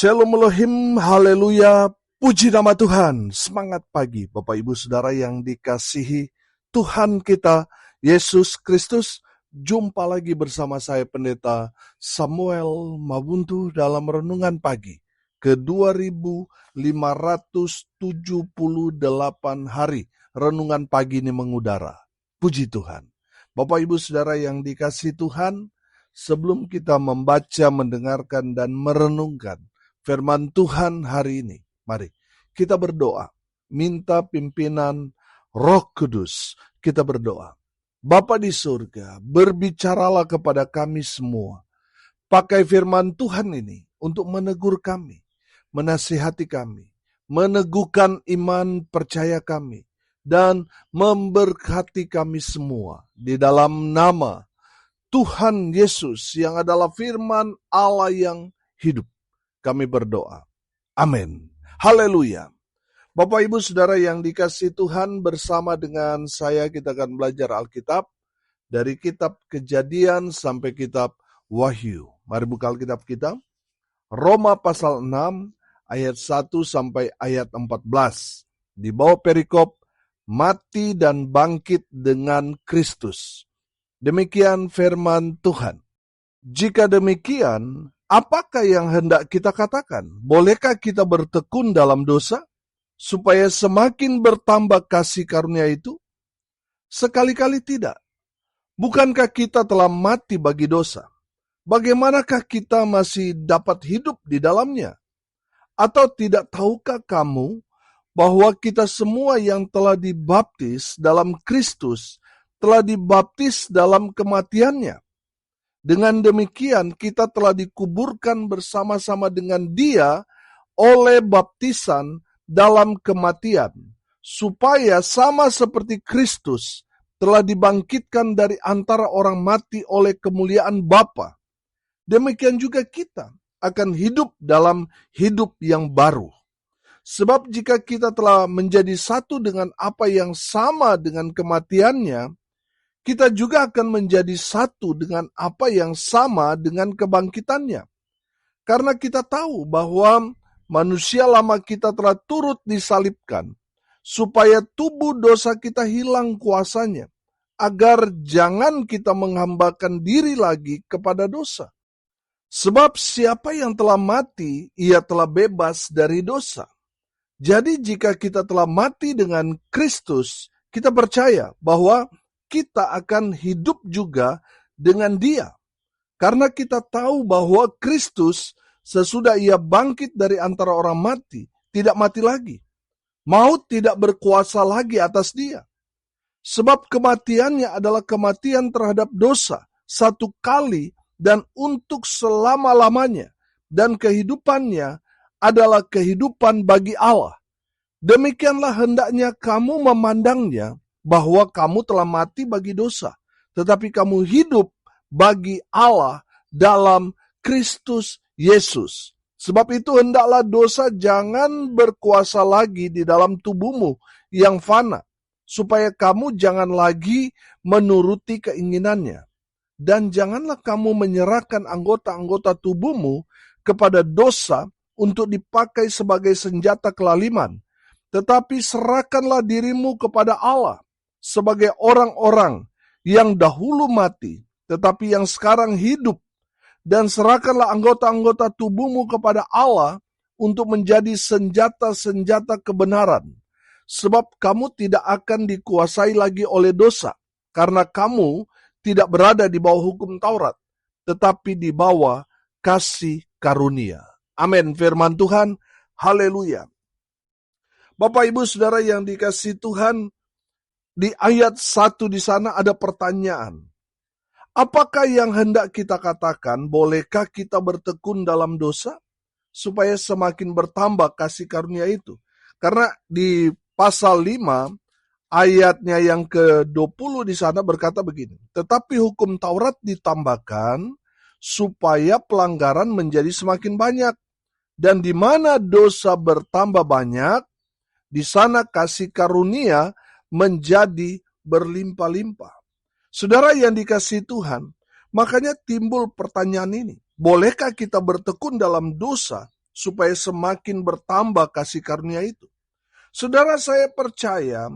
Shalom Elohim, haleluya, puji nama Tuhan. Semangat pagi Bapak Ibu Saudara yang dikasihi Tuhan kita, Yesus Kristus. Jumpa lagi bersama saya Pendeta Samuel Mabuntu dalam Renungan Pagi ke 2578 hari. Renungan pagi ini mengudara. Puji Tuhan. Bapak Ibu Saudara yang dikasihi Tuhan, sebelum kita membaca, mendengarkan, dan merenungkan firman Tuhan hari ini, mari kita berdoa, minta pimpinan Roh Kudus. Kita berdoa. Bapa di surga, berbicaralah kepada kami semua. Pakai firman Tuhan ini untuk menegur kami, menasihati kami, meneguhkan iman percaya kami, dan memberkati kami semua. Di dalam nama Tuhan Yesus yang adalah firman Allah yang hidup, kami berdoa. Amin. Haleluya. Bapak Ibu Saudara yang dikasihi Tuhan, bersama dengan saya kita akan belajar Alkitab dari kitab Kejadian sampai kitab Wahyu. Mari buka Alkitab kita. Roma pasal 6 ayat 1 sampai ayat 14. Di bawah perikop mati dan bangkit dengan Kristus. Demikian firman Tuhan. Jika demikian, apakah yang hendak kita katakan? Bolehkah kita bertekun dalam dosa, supaya semakin bertambah kasih karunia itu? Sekali-kali tidak. Bukankah kita telah mati bagi dosa? Bagaimanakah kita masih dapat hidup di dalamnya? Atau tidak tahukah kamu bahwa kita semua yang telah dibaptis dalam Kristus telah dibaptis dalam kematiannya? Dengan demikian kita telah dikuburkan bersama-sama dengan Dia oleh baptisan dalam kematian, supaya sama seperti Kristus telah dibangkitkan dari antara orang mati oleh kemuliaan Bapa. Demikian juga kita akan hidup dalam hidup yang baru. Sebab jika kita telah menjadi satu dengan apa yang sama dengan kematiannya, kita juga akan menjadi satu dengan apa yang sama dengan kebangkitannya. Karena kita tahu bahwa manusia lama kita telah turut disalibkan, supaya tubuh dosa kita hilang kuasanya, agar jangan kita menghambakan diri lagi kepada dosa. Sebab siapa yang telah mati, ia telah bebas dari dosa. Jadi jika kita telah mati dengan Kristus, kita percaya bahwa kita akan hidup juga dengan Dia. Karena kita tahu bahwa Kristus sesudah Ia bangkit dari antara orang mati, tidak mati lagi. Maut tidak berkuasa lagi atas Dia. Sebab kematiannya adalah kematian terhadap dosa, satu kali dan untuk selama-lamanya. Dan kehidupannya adalah kehidupan bagi Allah. Demikianlah hendaknya kamu memandangnya, bahwa kamu telah mati bagi dosa, tetapi kamu hidup bagi Allah dalam Kristus Yesus. Sebab itu hendaklah dosa jangan berkuasa lagi di dalam tubuhmu yang fana, supaya kamu jangan lagi menuruti keinginannya. Dan janganlah kamu menyerahkan anggota-anggota tubuhmu kepada dosa untuk dipakai sebagai senjata kelaliman, tetapi serahkanlah dirimu kepada Allah sebagai orang-orang yang dahulu mati, tetapi yang sekarang hidup, dan serahkanlah anggota-anggota tubuhmu kepada Allah untuk menjadi senjata-senjata kebenaran. Sebab kamu tidak akan dikuasai lagi oleh dosa, karena kamu tidak berada di bawah hukum Taurat, tetapi di bawah kasih karunia. Amin. Firman Tuhan, haleluya. Bapak Ibu Saudara yang dikasihi Tuhan, di ayat 1 di sana ada pertanyaan. Apakah yang hendak kita katakan? Bolehkah kita bertekun dalam dosa supaya semakin bertambah kasih karunia itu? Karena di pasal 5 ayatnya yang ke-20 di sana berkata begini. Tetapi hukum Taurat ditambahkan supaya pelanggaran menjadi semakin banyak. Dan di mana dosa bertambah banyak, di sana kasih karunia menjadi berlimpah-limpah. Saudara yang dikasihi Tuhan, makanya timbul pertanyaan ini. Bolehkah kita bertekun dalam dosa supaya semakin bertambah kasih karunia itu. Saudara, saya percaya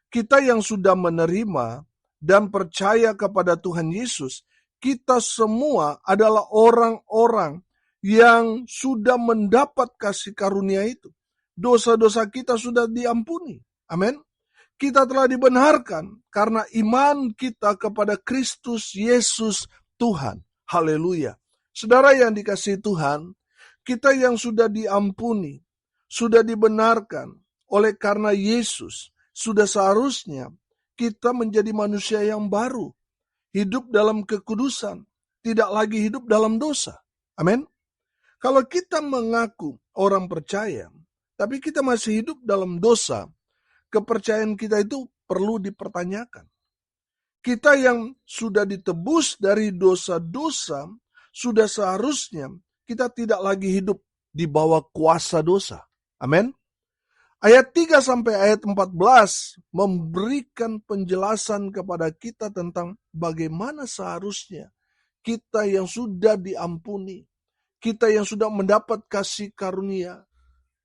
kita yang sudah menerima dan percaya kepada Tuhan Yesus, kita semua adalah orang-orang yang sudah mendapat kasih karunia itu. Dosa-dosa kita sudah diampuni. Amin. Kita telah dibenarkan karena iman kita kepada Kristus Yesus Tuhan. Haleluya. Saudara yang dikasihi Tuhan, kita yang sudah diampuni, sudah dibenarkan oleh karena Yesus, sudah seharusnya kita menjadi manusia yang baru. Hidup dalam kekudusan, tidak lagi hidup dalam dosa. Amin. Kalau kita mengaku orang percaya, tapi kita masih hidup dalam dosa, kepercayaan kita itu perlu dipertanyakan. Kita yang sudah ditebus dari dosa-dosa, sudah seharusnya kita tidak lagi hidup di bawah kuasa dosa. Amin. Ayat 3 sampai ayat 14 memberikan penjelasan kepada kita tentang bagaimana seharusnya kita yang sudah diampuni, kita yang sudah mendapat kasih karunia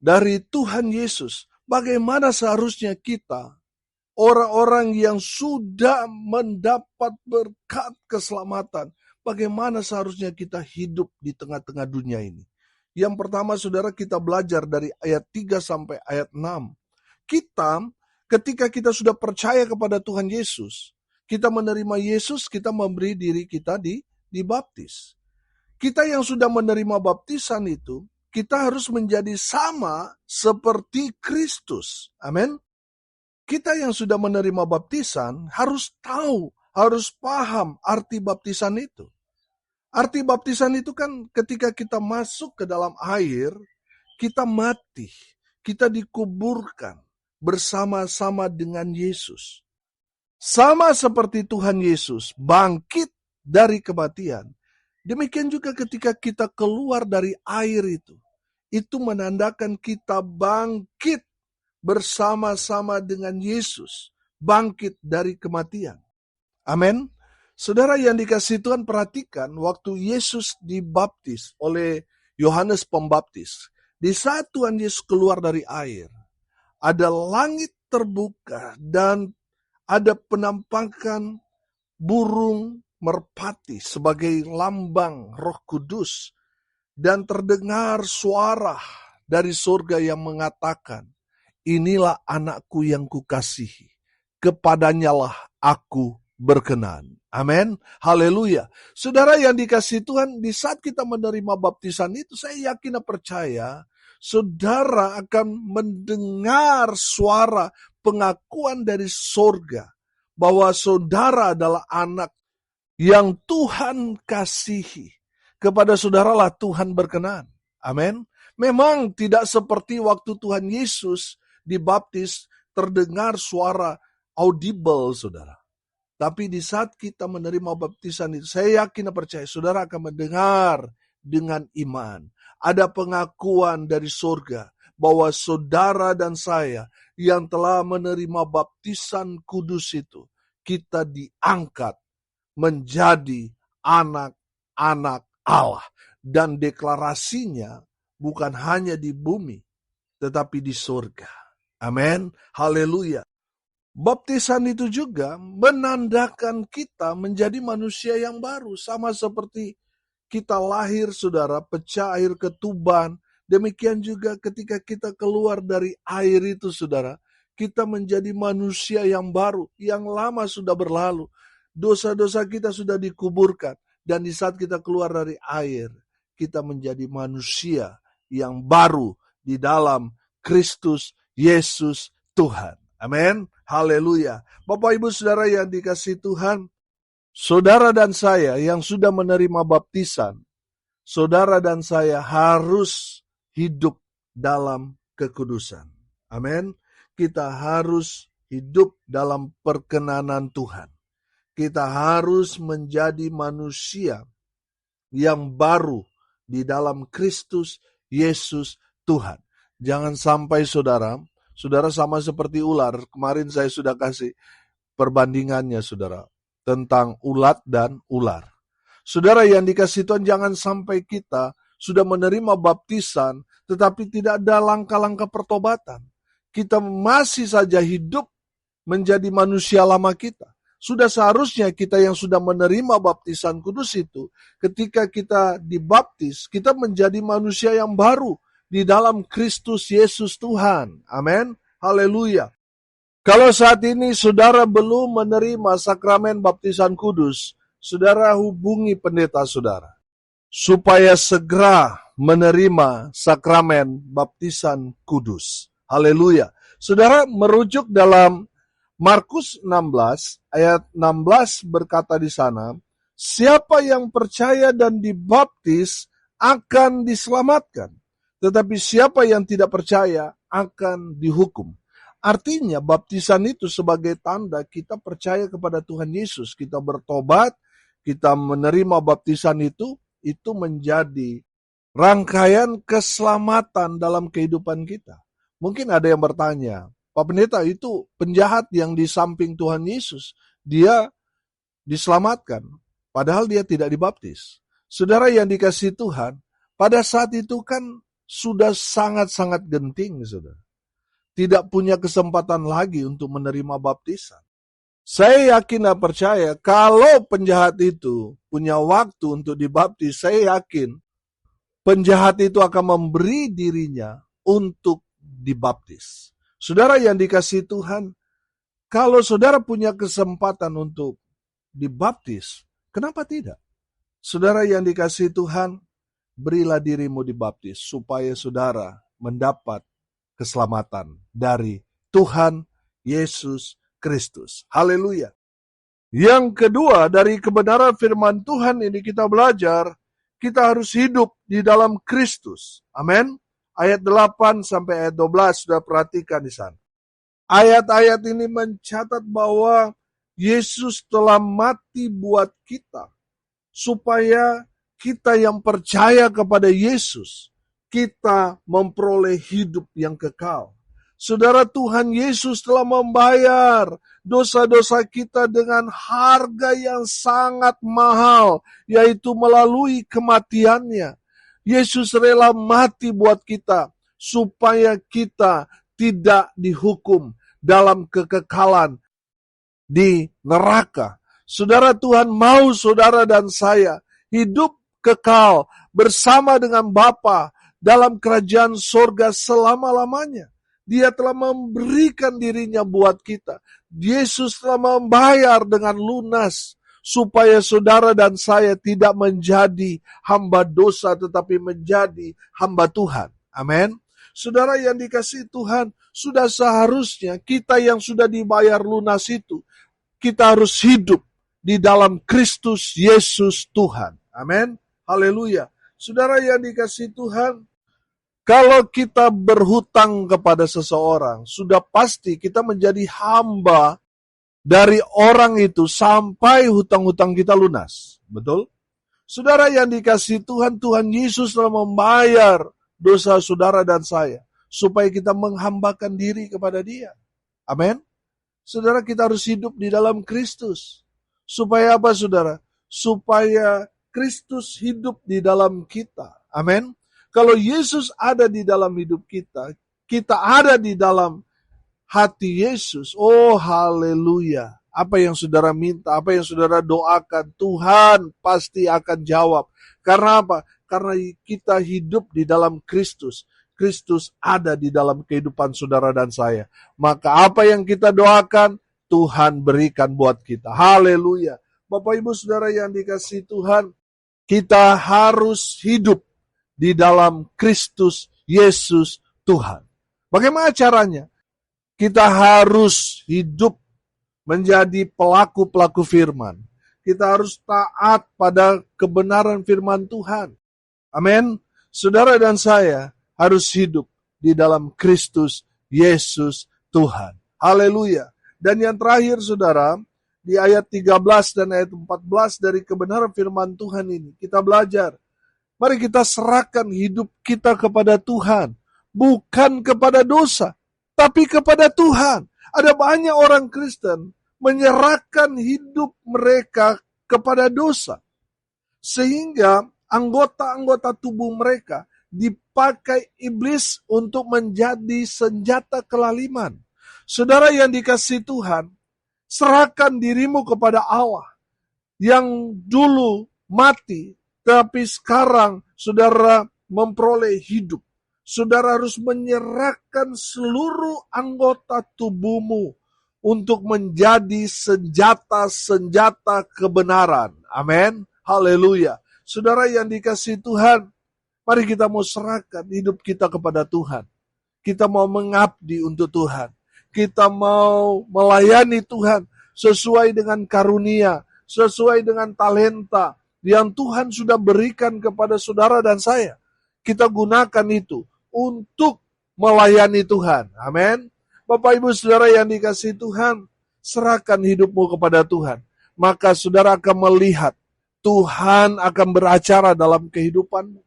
dari Tuhan Yesus, bagaimana seharusnya kita, orang-orang yang sudah mendapat berkat keselamatan, bagaimana seharusnya kita hidup di tengah-tengah dunia ini. Yang pertama, saudara, kita belajar dari ayat 3 sampai ayat 6. Kita, ketika kita sudah percaya kepada Tuhan Yesus, kita menerima Yesus, kita memberi diri kita dibaptis. Kita yang sudah menerima baptisan itu, kita harus menjadi sama seperti Kristus. Amin. Kita yang sudah menerima baptisan harus tahu, harus paham arti baptisan itu. Arti baptisan itu kan ketika kita masuk ke dalam air, kita mati, kita dikuburkan bersama-sama dengan Yesus. Sama seperti Tuhan Yesus bangkit dari kematian, demikian juga ketika kita keluar dari air itu menandakan kita bangkit bersama-sama dengan Yesus, bangkit dari kematian. Amin. Saudara yang dikasihi Tuhan, perhatikan waktu Yesus dibaptis oleh Yohanes Pembaptis. Di saat Tuhan Yesus keluar dari air, ada langit terbuka dan ada penampakan burung merpati sebagai lambang Roh Kudus. Dan terdengar suara dari surga yang mengatakan, inilah anakku yang kukasihi, kepadanyalah aku berkenan. Amin. Haleluya. Saudara yang dikasihi Tuhan, di saat kita menerima baptisan itu, saya yakin dan percaya, saudara akan mendengar suara pengakuan dari surga, bahwa saudara adalah anak yang Tuhan kasihi. Kepada saudaralah Tuhan berkenan. Amin. Memang tidak seperti waktu Tuhan Yesus dibaptis, terdengar suara audible, saudara. Tapi di saat kita menerima baptisan itu, saya yakin dan percaya, saudara akan mendengar dengan iman. Ada pengakuan dari surga, bahwa saudara dan saya yang telah menerima baptisan kudus itu, kita diangkat menjadi anak-anak Allah. Dan deklarasinya bukan hanya di bumi, tetapi di surga. Amin. Haleluya. Baptisan itu juga menandakan kita menjadi manusia yang baru. Sama seperti kita lahir, saudara, pecah air ketuban. Demikian juga ketika kita keluar dari air itu, saudara, kita menjadi manusia yang baru. Yang lama sudah berlalu. Dosa-dosa kita sudah dikuburkan. Dan di saat kita keluar dari air, kita menjadi manusia yang baru di dalam Kristus Yesus Tuhan. Amin. Haleluya. Bapak Ibu Saudara yang dikasihi Tuhan, saudara dan saya yang sudah menerima baptisan, saudara dan saya harus hidup dalam kekudusan. Amin. Kita harus hidup dalam perkenanan Tuhan. Kita harus menjadi manusia yang baru di dalam Kristus Yesus Tuhan. Jangan sampai saudara sama seperti ular. Kemarin saya sudah kasih perbandingannya, saudara, tentang ulat dan ular. Saudara yang dikasihi Tuhan, jangan sampai kita sudah menerima baptisan, tetapi tidak ada langkah-langkah pertobatan. Kita masih saja hidup menjadi manusia lama kita. Sudah seharusnya kita yang sudah menerima baptisan kudus itu, ketika kita dibaptis, kita menjadi manusia yang baru di dalam Kristus Yesus Tuhan. Amin. Haleluya. Kalau saat ini saudara belum menerima sakramen baptisan kudus, saudara hubungi pendeta saudara, supaya segera menerima sakramen baptisan kudus. Haleluya. Saudara merujuk dalam Markus 16 ayat 16 berkata di sana, siapa yang percaya dan dibaptis akan diselamatkan, tetapi siapa yang tidak percaya akan dihukum. Artinya baptisan itu sebagai tanda kita percaya kepada Tuhan Yesus, kita bertobat, kita menerima baptisan itu menjadi rangkaian keselamatan dalam kehidupan kita. Mungkin ada yang bertanya, Pak Pendeta, itu penjahat yang di samping Tuhan Yesus, dia diselamatkan, padahal dia tidak dibaptis. Saudara yang dikasihi Tuhan, pada saat itu kan sudah sangat-sangat genting, saudara. Tidak punya kesempatan lagi untuk menerima baptisan. Saya yakin dan percaya, kalau penjahat itu punya waktu untuk dibaptis, saya yakin penjahat itu akan memberi dirinya untuk dibaptis. Saudara yang dikasihi Tuhan, kalau saudara punya kesempatan untuk dibaptis, kenapa tidak? Saudara yang dikasihi Tuhan, berilah dirimu dibaptis, supaya saudara mendapat keselamatan dari Tuhan Yesus Kristus. Haleluya. Yang kedua, dari kebenaran firman Tuhan ini kita belajar, kita harus hidup di dalam Kristus. Amin. Ayat 8 sampai ayat 12 sudah perhatikan di sana. Ayat-ayat ini mencatat bahwa Yesus telah mati buat kita, supaya kita yang percaya kepada Yesus, kita memperoleh hidup yang kekal. Saudara, Tuhan Yesus telah membayar dosa-dosa kita dengan harga yang sangat mahal, yaitu melalui kematiannya. Yesus rela mati buat kita, supaya kita tidak dihukum dalam kekekalan di neraka. Saudara, Tuhan mau saudara dan saya hidup kekal bersama dengan Bapa dalam kerajaan sorga selama-lamanya. Dia telah memberikan dirinya buat kita. Yesus telah membayar dengan lunas, supaya saudara dan saya tidak menjadi hamba dosa, tetapi menjadi hamba Tuhan. Amin. Saudara yang dikasihi Tuhan, sudah seharusnya kita yang sudah dibayar lunas itu, kita harus hidup di dalam Kristus Yesus Tuhan. Amin. Haleluya. Saudara yang dikasihi Tuhan, kalau kita berhutang kepada seseorang, sudah pasti kita menjadi hamba dari orang itu sampai hutang-hutang kita lunas. Betul? Saudara yang dikasihi Tuhan, Tuhan Yesus telah membayar dosa saudara dan saya, supaya kita menghambakan diri kepada Dia. Amin. Saudara, kita harus hidup di dalam Kristus. Supaya apa, saudara? Supaya Kristus hidup di dalam kita. Amin. Kalau Yesus ada di dalam hidup kita, kita ada di dalam hati Yesus. Oh, haleluya. Apa yang saudara minta, apa yang saudara doakan, Tuhan pasti akan jawab. Karena apa? Karena kita hidup di dalam Kristus. Kristus ada di dalam kehidupan saudara dan saya. Maka apa yang kita doakan, Tuhan berikan buat kita. Haleluya. Bapak Ibu Saudara yang dikasihi Tuhan, kita harus hidup di dalam Kristus Yesus Tuhan. Bagaimana caranya? Kita harus hidup menjadi pelaku-pelaku firman. Kita harus taat pada kebenaran firman Tuhan. Amin. Saudara dan saya harus hidup di dalam Kristus Yesus Tuhan. Haleluya. Dan yang terakhir saudara, di ayat 13 dan ayat 14 dari kebenaran firman Tuhan ini, kita belajar. Mari kita serahkan hidup kita kepada Tuhan. Bukan kepada dosa, tapi kepada Tuhan. Ada banyak orang Kristen menyerahkan hidup mereka kepada dosa. Sehingga anggota-anggota tubuh mereka dipakai iblis untuk menjadi senjata kelaliman. Saudara yang dikasihi Tuhan, serahkan dirimu kepada Allah yang dulu mati, tapi sekarang saudara memperoleh hidup. Saudara harus menyerahkan seluruh anggota tubuhmu untuk menjadi senjata-senjata kebenaran. Amin. Haleluya. Saudara yang dikasihi Tuhan, mari kita mau serahkan hidup kita kepada Tuhan. Kita mau mengabdi untuk Tuhan. Kita mau melayani Tuhan sesuai dengan karunia, sesuai dengan talenta yang Tuhan sudah berikan kepada saudara dan saya. Kita gunakan itu untuk melayani Tuhan. Amin. Bapak Ibu Saudara yang dikasihi Tuhan, serahkan hidupmu kepada Tuhan. Maka saudara akan melihat Tuhan akan beracara dalam kehidupanmu.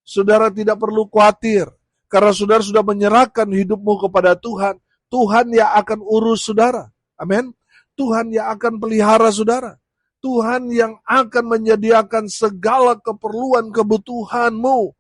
Saudara tidak perlu khawatir, karena saudara sudah menyerahkan hidupmu kepada Tuhan. Tuhan yang akan urus saudara. Amin. Tuhan yang akan pelihara saudara. Tuhan yang akan menyediakan segala keperluan kebutuhanmu.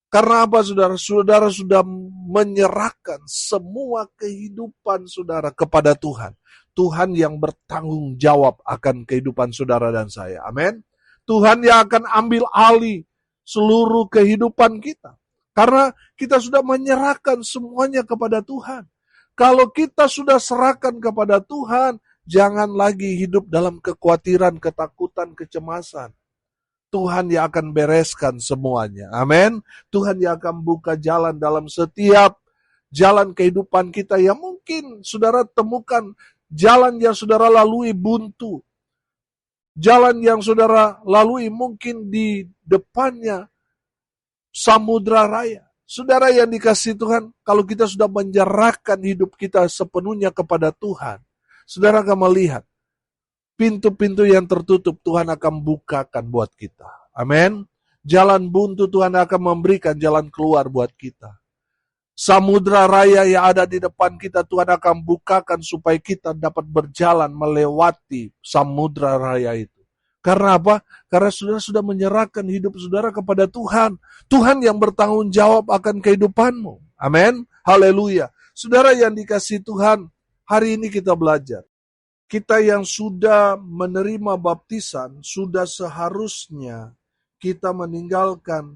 Karena apa saudara? Saudara sudah menyerahkan semua kehidupan saudara kepada Tuhan. Tuhan yang bertanggung jawab akan kehidupan saudara dan saya. Amin. Tuhan yang akan ambil alih seluruh kehidupan kita. Karena kita sudah menyerahkan semuanya kepada Tuhan. Kalau kita sudah serahkan kepada Tuhan, jangan lagi hidup dalam kekhawatiran, ketakutan, kecemasan. Tuhan yang akan bereskan semuanya. Amin. Tuhan yang akan buka jalan dalam setiap jalan kehidupan kita yang mungkin saudara temukan jalan yang saudara lalui buntu. Jalan yang saudara lalui mungkin di depannya samudra raya. Saudara yang dikasihi Tuhan, kalau kita sudah menyerahkan hidup kita sepenuhnya kepada Tuhan, saudara akan melihat pintu-pintu yang tertutup Tuhan akan bukakan buat kita. Amin. Jalan buntu Tuhan akan memberikan jalan keluar buat kita. Samudra raya yang ada di depan kita Tuhan akan bukakan supaya kita dapat berjalan melewati samudra raya itu. Karena apa? Karena saudara sudah menyerahkan hidup saudara kepada Tuhan. Tuhan yang bertanggung jawab akan kehidupanmu. Amin. Haleluya. Saudara yang dikasihi Tuhan, hari ini kita belajar. Kita yang sudah menerima baptisan, sudah seharusnya kita meninggalkan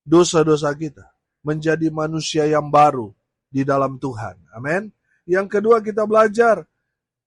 dosa-dosa kita. Menjadi manusia yang baru di dalam Tuhan. Amin. Yang kedua kita belajar,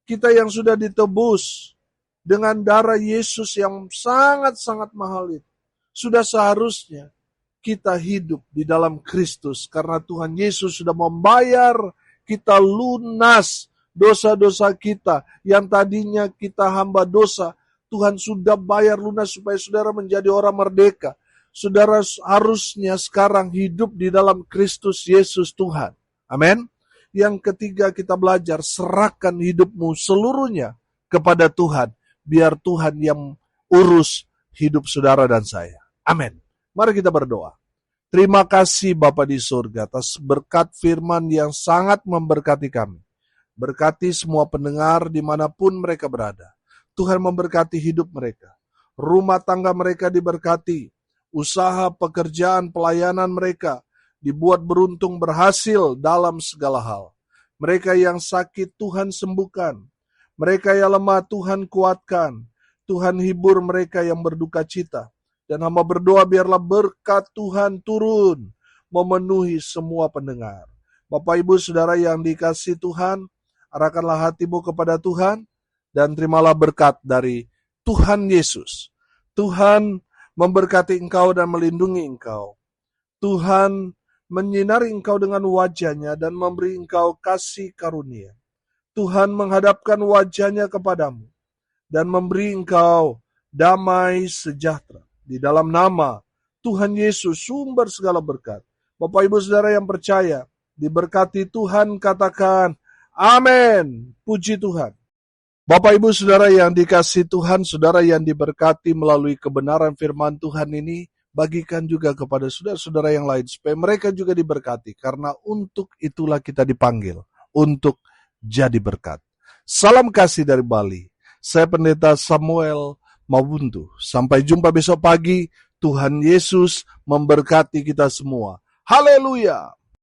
kita yang sudah ditebus dengan darah Yesus yang sangat-sangat mahal itu. Sudah seharusnya kita hidup di dalam Kristus. Karena Tuhan Yesus sudah membayar kita lunas dosa-dosa kita yang tadinya kita hamba dosa, Tuhan sudah bayar lunas supaya saudara menjadi orang merdeka. Saudara harusnya sekarang hidup di dalam Kristus Yesus Tuhan. Amin. Yang ketiga kita belajar, serahkan hidupmu seluruhnya kepada Tuhan. Biar Tuhan yang urus hidup saudara dan saya. Amin. Mari kita berdoa. Terima kasih Bapa di surga atas berkat firman yang sangat memberkati kami. Berkati semua pendengar dimanapun mereka berada. Tuhan memberkati hidup mereka. Rumah tangga mereka diberkati. Usaha, pekerjaan, pelayanan mereka dibuat beruntung berhasil dalam segala hal. Mereka yang sakit Tuhan sembuhkan. Mereka yang lemah Tuhan kuatkan. Tuhan hibur mereka yang berduka cita. Dan hamba berdoa biarlah berkat Tuhan turun memenuhi semua pendengar. Bapak Ibu Saudara yang dikasihi Tuhan, arahkanlah hatimu kepada Tuhan dan terimalah berkat dari Tuhan Yesus. Tuhan memberkati engkau dan melindungi engkau. Tuhan menyinari engkau dengan wajah-Nya dan memberi engkau kasih karunia. Tuhan menghadapkan wajah-Nya kepadamu dan memberi engkau damai sejahtera. Di dalam nama Tuhan Yesus, sumber segala berkat. Bapak Ibu Saudara yang percaya, diberkati Tuhan, katakan amin. Puji Tuhan. Bapak Ibu Saudara yang dikasihi Tuhan, saudara yang diberkati melalui kebenaran firman Tuhan ini, bagikan juga kepada saudara-saudara yang lain, supaya mereka juga diberkati. Karena untuk itulah kita dipanggil, untuk jadi berkat. Salam kasih dari Bali. Saya Pendeta Samuel Mabuntu. Sampai jumpa besok pagi. Tuhan Yesus memberkati kita semua. Haleluya!